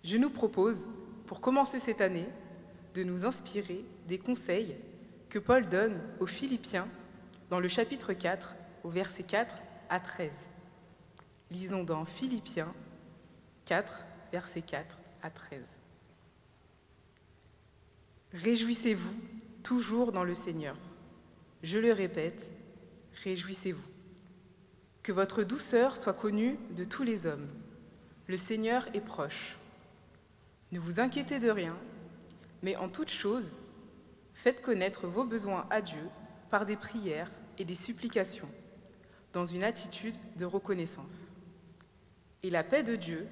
Je nous propose, pour commencer cette année, de nous inspirer des conseils que Paul donne aux Philippiens dans le chapitre 4, au verset 4 à 13. Lisons dans Philippiens 4, verset 4 à 13. Réjouissez-vous toujours dans le Seigneur. Je le répète, réjouissez-vous. Que votre douceur soit connue de tous les hommes. Le Seigneur est proche. Ne vous inquiétez de rien, mais en toute chose, faites connaître vos besoins à Dieu par des prières et des supplications, dans une attitude de reconnaissance. Et la paix de Dieu,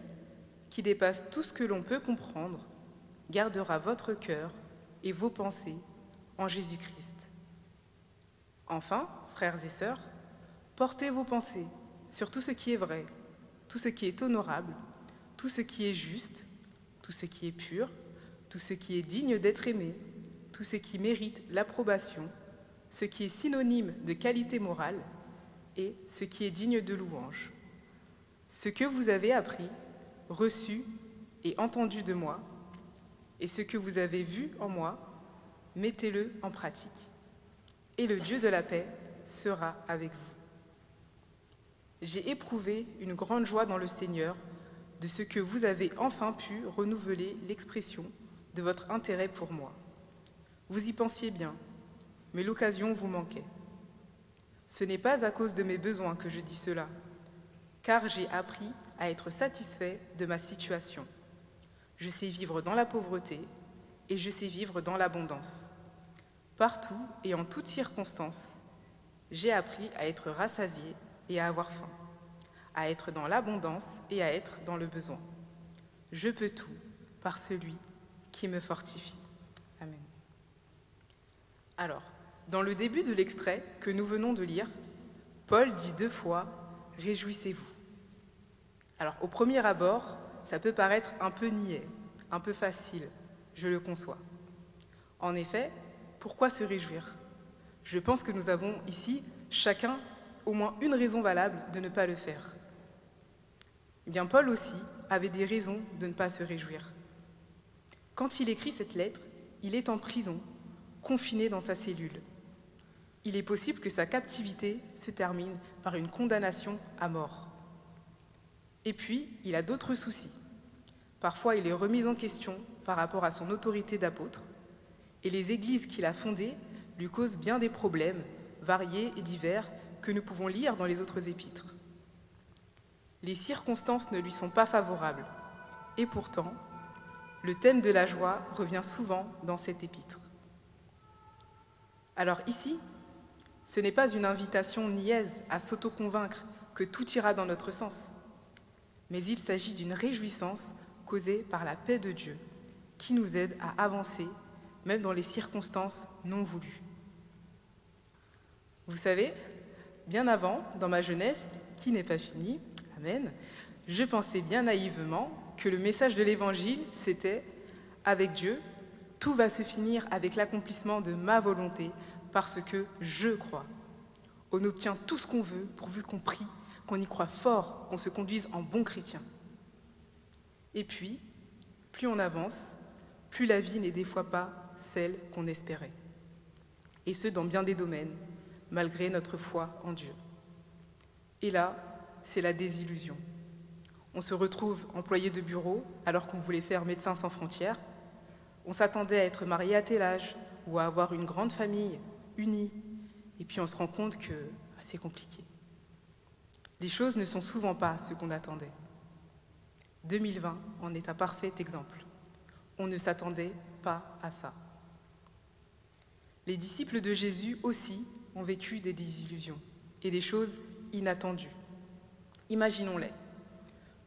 qui dépasse tout ce que l'on peut comprendre, gardera votre cœur et vos pensées en Jésus-Christ. Enfin, frères et sœurs, portez vos pensées sur tout ce qui est vrai, tout ce qui est honorable, tout ce qui est juste, tout ce qui est pur, tout ce qui est digne d'être aimé, tout ce qui mérite l'approbation, ce qui est synonyme de qualité morale et ce qui est digne de louange. Ce que vous avez appris, reçu et entendu de moi, et ce que vous avez vu en moi, mettez-le en pratique. Et le Dieu de la paix sera avec vous. J'ai éprouvé une grande joie dans le Seigneur de ce que vous avez enfin pu renouveler l'expression de votre intérêt pour moi. Vous y pensiez bien, mais l'occasion vous manquait. Ce n'est pas à cause de mes besoins que je dis cela, car j'ai appris à être satisfait de ma situation. Je sais vivre dans la pauvreté et je sais vivre dans l'abondance. Partout et en toutes circonstances, j'ai appris à être rassasié et à avoir faim, à être dans l'abondance et à être dans le besoin. Je peux tout par celui qui me fortifie. Amen. Alors, dans le début de l'extrait que nous venons de lire, Paul dit 2 fois « Réjouissez-vous ». Alors, au premier abord, ça peut paraître un peu niais, un peu facile, je le conçois. En effet, pourquoi se réjouir? Je pense que nous avons ici, chacun, au moins une raison valable de ne pas le faire. Eh bien, Paul aussi avait des raisons de ne pas se réjouir. Quand il écrit cette lettre, il est en prison, confiné dans sa cellule. Il est possible que sa captivité se termine par une condamnation à mort. Et puis, il a d'autres soucis. Parfois, il est remis en question par rapport à son autorité d'apôtre, et les églises qu'il a fondées lui causent bien des problèmes, variés et divers, que nous pouvons lire dans les autres épîtres. Les circonstances ne lui sont pas favorables, et pourtant, le thème de la joie revient souvent dans cette épître. Alors ici, ce n'est pas une invitation niaise à s'auto-convaincre que tout ira dans notre sens, mais il s'agit d'une réjouissance causée par la paix de Dieu, qui nous aide à avancer, même dans les circonstances non voulues. Vous savez, bien avant, dans ma jeunesse, qui n'est pas finie, amen, je pensais bien naïvement que le message de l'Évangile, c'était « Avec Dieu, tout va se finir avec l'accomplissement de ma volonté, parce que je crois. On obtient tout ce qu'on veut, pourvu qu'on prie, qu'on y croit fort, qu'on se conduise en bon chrétien. » Et puis, plus on avance, plus la vie n'est des fois pas celle qu'on espérait. Et ce, dans bien des domaines, malgré notre foi en Dieu. Et là, c'est la désillusion. On se retrouve employé de bureau alors qu'on voulait faire Médecins sans frontières. On s'attendait à être marié à tel âge ou à avoir une grande famille unie. Et puis on se rend compte que c'est compliqué. Les choses ne sont souvent pas ce qu'on attendait. 2020 en est un parfait exemple. On ne s'attendait pas à ça. Les disciples de Jésus aussi ont vécu des désillusions et des choses inattendues. Imaginons-les.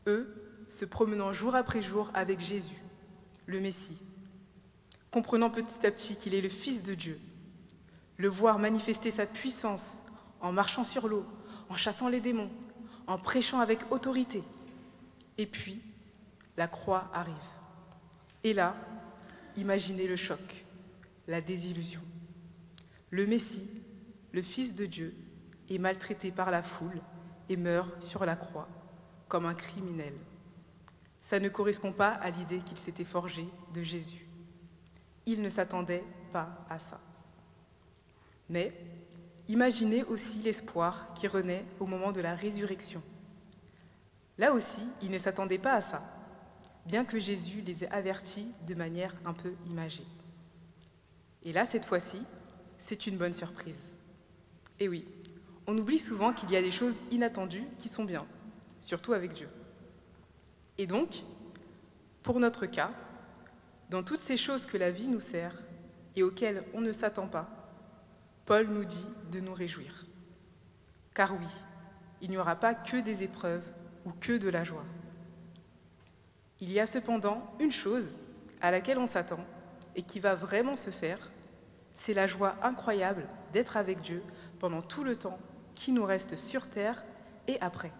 Eux, se promenant jour après jour avec Jésus, le Messie, comprenant petit à petit qu'il est le Fils de Dieu, le voir manifester sa puissance en marchant sur l'eau, en chassant les démons, en prêchant avec autorité. Et puis, la croix arrive. Et là, imaginez le choc, la désillusion. Le Messie, le Fils de Dieu, est maltraité par la foule et meurt sur la croix comme un criminel. Ça ne correspond pas à l'idée qu'il s'était forgée de Jésus. Il ne s'attendait pas à ça. Mais imaginez aussi l'espoir qui renaît au moment de la résurrection. Là aussi, ils ne s'attendaient pas à ça, bien que Jésus les ait avertis de manière un peu imagée. Et là, cette fois-ci, c'est une bonne surprise. Et oui, on oublie souvent qu'il y a des choses inattendues qui sont bien, surtout avec Dieu. Et donc, pour notre cas, dans toutes ces choses que la vie nous sert et auxquelles on ne s'attend pas, Paul nous dit de nous réjouir. Car oui, il n'y aura pas que des épreuves ou que de la joie. Il y a cependant une chose à laquelle on s'attend et qui va vraiment se faire, c'est la joie incroyable d'être avec Dieu pendant tout le temps qui nous reste sur terre et après.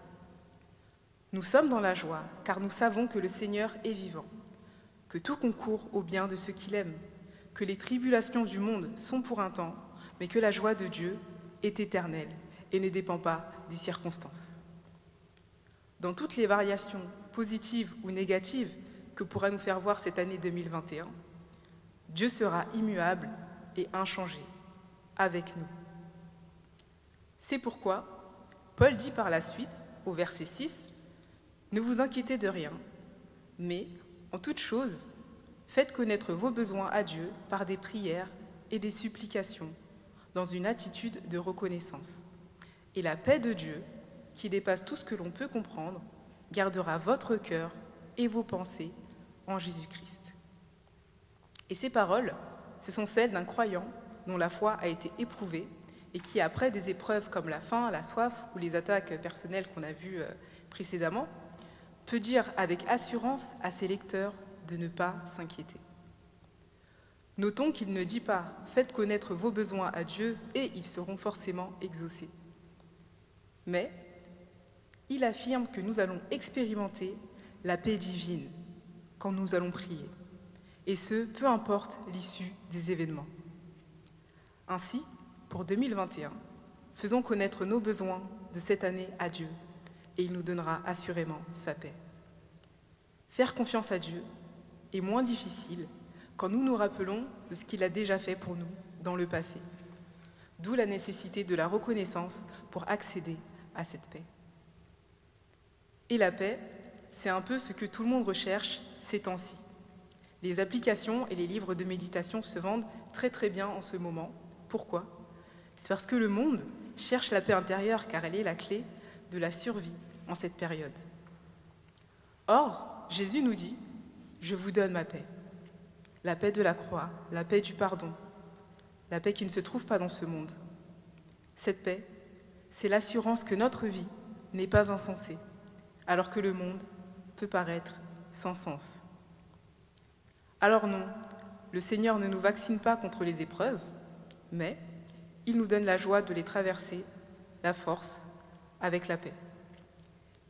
Nous sommes dans la joie car nous savons que le Seigneur est vivant, que tout concourt au bien de ceux qu'il aime, que les tribulations du monde sont pour un temps, mais que la joie de Dieu est éternelle et ne dépend pas des circonstances. Dans toutes les variations positives ou négatives que pourra nous faire voir cette année 2021, Dieu sera immuable et inchangé, avec nous. C'est pourquoi Paul dit par la suite, au verset 6, « Ne vous inquiétez de rien, mais, en toute chose, faites connaître vos besoins à Dieu par des prières et des supplications, dans une attitude de reconnaissance. Et la paix de Dieu, qui dépasse tout ce que l'on peut comprendre, gardera votre cœur et vos pensées en Jésus-Christ. » Et ces paroles, ce sont celles d'un croyant dont la foi a été éprouvée et qui, après des épreuves comme la faim, la soif ou les attaques personnelles qu'on a vues précédemment, peut dire avec assurance à ses lecteurs de ne pas s'inquiéter. Notons qu'il ne dit pas « faites connaître vos besoins à Dieu et ils seront forcément exaucés ». Mais il affirme que nous allons expérimenter la paix divine quand nous allons prier, et ce, peu importe l'issue des événements. Ainsi, pour 2021, faisons connaître nos besoins de cette année à Dieu, et il nous donnera assurément sa paix. Faire confiance à Dieu est moins difficile quand nous nous rappelons de ce qu'il a déjà fait pour nous dans le passé, d'où la nécessité de la reconnaissance pour accéder à cette paix. Et la paix, c'est un peu ce que tout le monde recherche ces temps-ci. Les applications et les livres de méditation se vendent très bien en ce moment. Pourquoi? C'est parce que le monde cherche la paix intérieure car elle est la clé de la survie en cette période. Or, Jésus nous dit « Je vous donne ma paix ». La paix de la croix, la paix du pardon, la paix qui ne se trouve pas dans ce monde. Cette paix, c'est l'assurance que notre vie n'est pas insensée, alors que le monde peut paraître sans sens. Alors non, le Seigneur ne nous vaccine pas contre les épreuves, mais il nous donne la joie de les traverser, la force, avec la paix.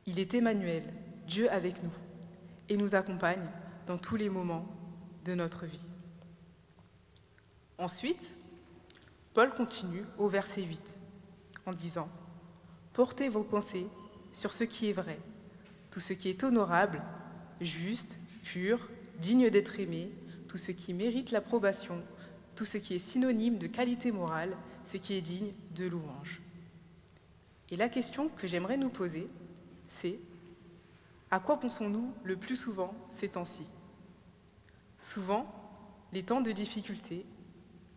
Il est Emmanuel, Dieu avec nous, et nous accompagne dans tous les moments de notre vie. Ensuite, Paul continue au verset 8 en disant « Portez vos pensées sur ce qui est vrai, tout ce qui est honorable, juste, pur, digne d'être aimé, tout ce qui mérite l'approbation, tout ce qui est synonyme de qualité morale, ce qui est digne de louange. » Et la question que j'aimerais nous poser, c'est « À quoi pensons-nous le plus souvent ces temps-ci » Souvent, les temps de difficulté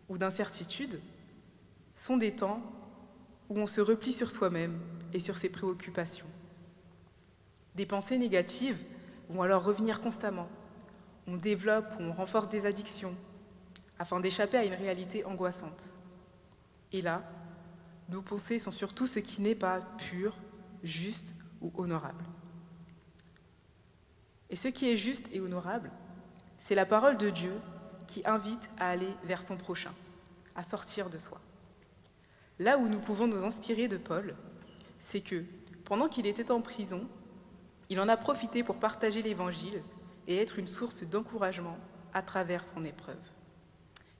ou d'incertitude sont des temps où on se replie sur soi-même et sur ses préoccupations. Des pensées négatives vont alors revenir constamment. On développe ou on renforce des addictions afin d'échapper à une réalité angoissante. Et là, nos pensées sont sur tout ce qui n'est pas pur, juste ou honorable. Et ce qui est juste et honorable, c'est la parole de Dieu qui invite à aller vers son prochain, à sortir de soi. Là où nous pouvons nous inspirer de Paul, c'est que, pendant qu'il était en prison, il en a profité pour partager l'Évangile et être une source d'encouragement à travers son épreuve.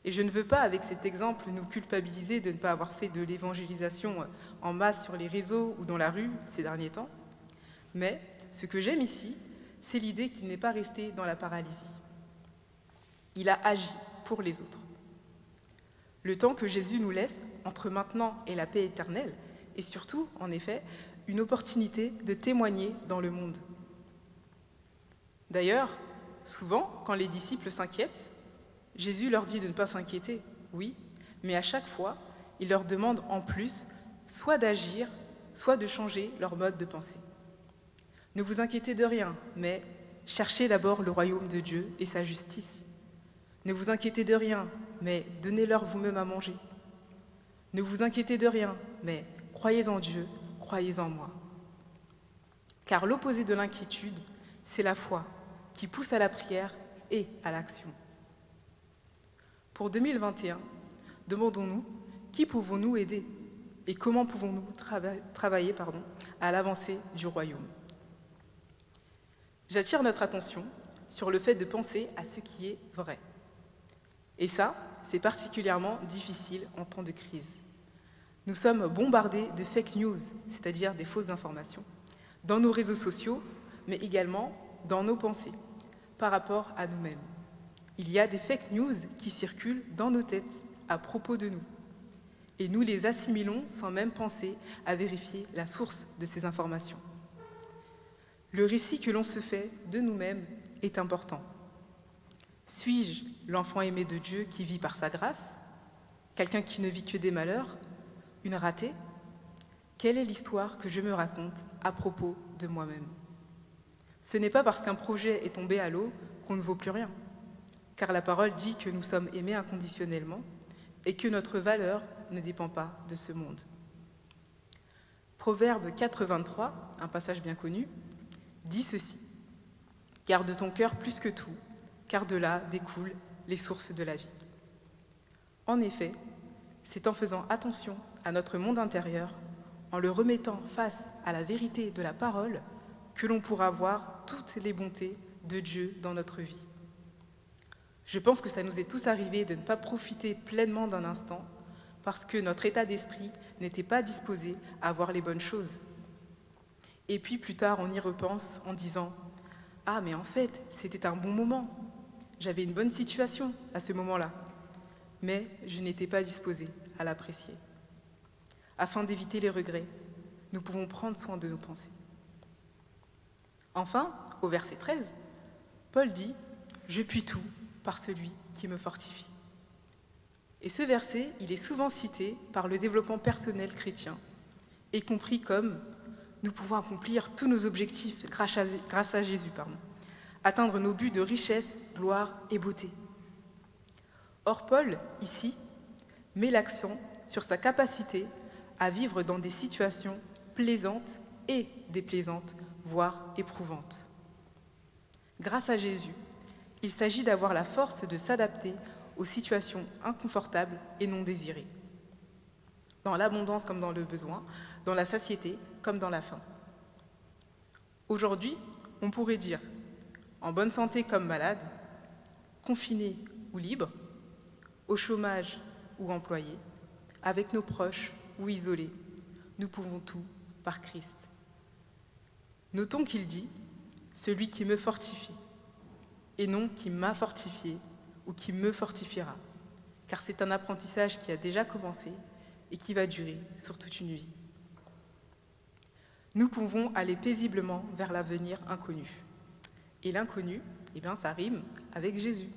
Et je ne veux pas, avec cet exemple, nous culpabiliser de ne pas avoir fait de l'évangélisation en masse sur les réseaux ou dans la rue ces derniers temps, mais ce que j'aime ici, c'est l'idée qu'il n'est pas resté dans la paralysie. Il a agi pour les autres. Le temps que Jésus nous laisse entre maintenant et la paix éternelle est surtout, en effet, une opportunité de témoigner dans le monde. D'ailleurs, souvent, quand les disciples s'inquiètent, Jésus leur dit de ne pas s'inquiéter, oui, mais à chaque fois, il leur demande en plus soit d'agir, soit de changer leur mode de pensée. Ne vous inquiétez de rien, mais cherchez d'abord le royaume de Dieu et sa justice. Ne vous inquiétez de rien, mais donnez-leur vous-même à manger. Ne vous inquiétez de rien, mais croyez en Dieu, croyez en moi. Car l'opposé de l'inquiétude, c'est la foi, qui pousse à la prière et à l'action. Pour 2021, demandons-nous qui pouvons-nous aider et comment pouvons-nous travailler à l'avancée du royaume. J'attire notre attention sur le fait de penser à ce qui est vrai. Et ça, c'est particulièrement difficile en temps de crise. Nous sommes bombardés de fake news, c'est-à-dire des fausses informations, dans nos réseaux sociaux, mais également dans nos pensées, par rapport à nous-mêmes. Il y a des fake news qui circulent dans nos têtes à propos de nous. Et nous les assimilons sans même penser à vérifier la source de ces informations. Le récit que l'on se fait de nous-mêmes est important. Suis-je l'enfant aimé de Dieu qui vit par sa grâce? Quelqu'un qui ne vit que des malheurs? Une ratée? Quelle est l'histoire que je me raconte à propos de moi-même? Ce n'est pas parce qu'un projet est tombé à l'eau qu'on ne vaut plus rien, car la parole dit que nous sommes aimés inconditionnellement et que notre valeur ne dépend pas de ce monde. Proverbe 4, 23, un passage bien connu, dit ceci: « Garde ton cœur plus que tout, car de là découlent les sources de la vie. » En effet, c'est en faisant attention à notre monde intérieur, en le remettant face à la vérité de la parole, que l'on pourra voir toutes les bontés de Dieu dans notre vie. Je pense que ça nous est tous arrivé de ne pas profiter pleinement d'un instant parce que notre état d'esprit n'était pas disposé à voir les bonnes choses. Et puis plus tard, on y repense en disant « Ah, mais en fait, c'était un bon moment. J'avais une bonne situation à ce moment-là. » Mais je n'étais pas disposée à l'apprécier. Afin d'éviter les regrets, nous pouvons prendre soin de nos pensées. Enfin, au verset 13, Paul dit « Je puis tout par celui qui me fortifie ». Et ce verset, il est souvent cité par le développement personnel chrétien et compris comme « Nous pouvons accomplir tous nos objectifs grâce à Jésus, atteindre nos buts de richesse, gloire et beauté ». Or, Paul, ici, met l'accent sur sa capacité à vivre dans des situations plaisantes et déplaisantes, voire éprouvantes. Grâce à Jésus, il s'agit d'avoir la force de s'adapter aux situations inconfortables et non désirées, dans l'abondance comme dans le besoin, dans la satiété comme dans la faim. Aujourd'hui, on pourrait dire, en bonne santé comme malade, confiné ou libre, au chômage ou employé, avec nos proches ou isolés, nous pouvons tout par Christ. Notons qu'il dit « celui qui me fortifie » et non qui m'a fortifié ou qui me fortifiera, car c'est un apprentissage qui a déjà commencé et qui va durer sur toute une vie. Nous pouvons aller paisiblement vers l'avenir inconnu. Et l'inconnu, ça rime avec Jésus.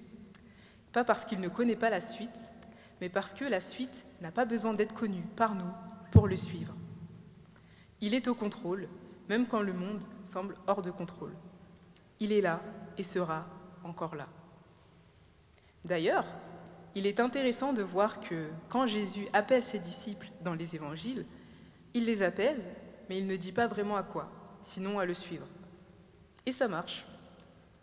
Pas parce qu'il ne connaît pas la suite, mais parce que la suite n'a pas besoin d'être connue par nous pour le suivre. Il est au contrôle, même quand le monde semble hors de contrôle. Il est là et sera encore là. D'ailleurs, il est intéressant de voir que quand Jésus appelle ses disciples dans les évangiles, il les appelle, mais il ne dit pas vraiment à quoi, sinon à le suivre. Et ça marche.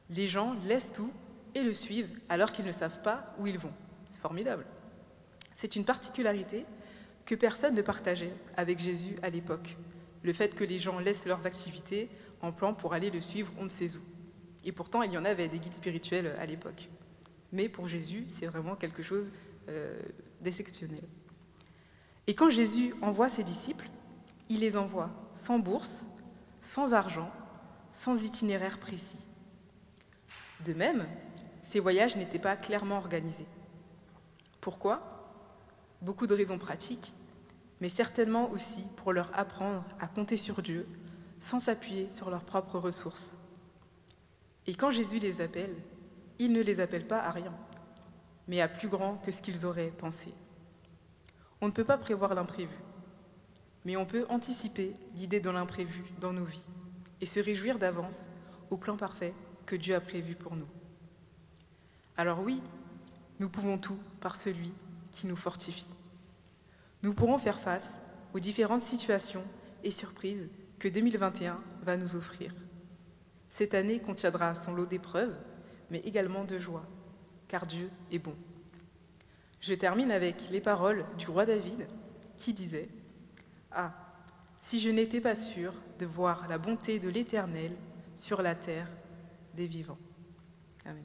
Les gens laissent tout et le suivent alors qu'ils ne savent pas où ils vont. C'est formidable. C'est une particularité que personne ne partageait avec Jésus à l'époque. Le fait que les gens laissent leurs activités en plan pour aller le suivre on ne sait où. Et pourtant, il y en avait des guides spirituels à l'époque. Mais pour Jésus, c'est vraiment quelque chose d'exceptionnel. Et quand Jésus envoie ses disciples, il les envoie sans bourse, sans argent, sans itinéraire précis. De même, ces voyages n'étaient pas clairement organisés. Pourquoi? Beaucoup de raisons pratiques, mais certainement aussi pour leur apprendre à compter sur Dieu sans s'appuyer sur leurs propres ressources. Et quand Jésus les appelle, il ne les appelle pas à rien, mais à plus grand que ce qu'ils auraient pensé. On ne peut pas prévoir l'imprévu, mais on peut anticiper l'idée de l'imprévu dans nos vies et se réjouir d'avance au plan parfait que Dieu a prévu pour nous. Alors oui, nous pouvons tout par celui qui nous fortifie. Nous pourrons faire face aux différentes situations et surprises que 2021 va nous offrir. Cette année contiendra son lot d'épreuves, mais également de joie, car Dieu est bon. Je termine avec les paroles du roi David qui disait « Ah, si je n'étais pas sûr de voir la bonté de l'Éternel sur la terre des vivants. » Amen.